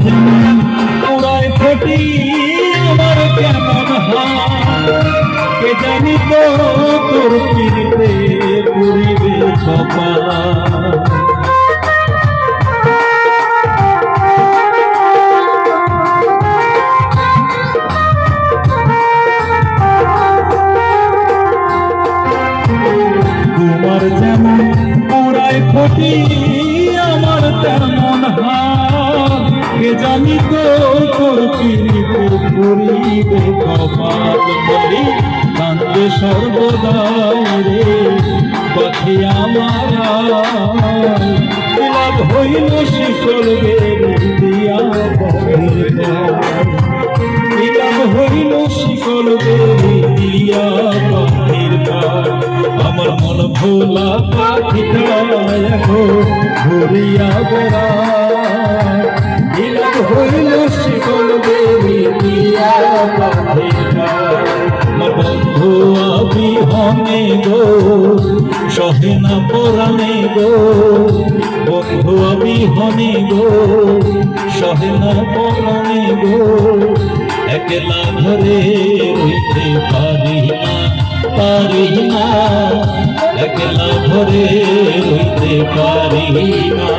যেমন উড়ায় ফটি আমার কেমন হাত, কে জানি তো তোর পিড়িতে পুরিবে কপাল। তোমার যেমন উড়ায় ফটি আমার তেমন হাত, কে জানি তো তোর পিড়িতে পুরিবে কপাল। বলি কান্দে সর্বদাই রে পাখি আমার, লাভ হইল শিকল বেরি দিয়া পথের পর, লাভ হইল শিকল বেরি দিয়া পথের পর। আমার মন ভোলা পাখিটা এখন ঘুরিয়া বেড়ায়, লাভ হইল শিকল বেরি দিয়া পথের পর। বন্ধু বিহনে গো সহে না পরাণে গো, বন্ধু বিহনে গো সহে না পরাণে গো, একলা ঘরে রইতে পারি না, পারি না, একলা ঘরে রইতে পারি না।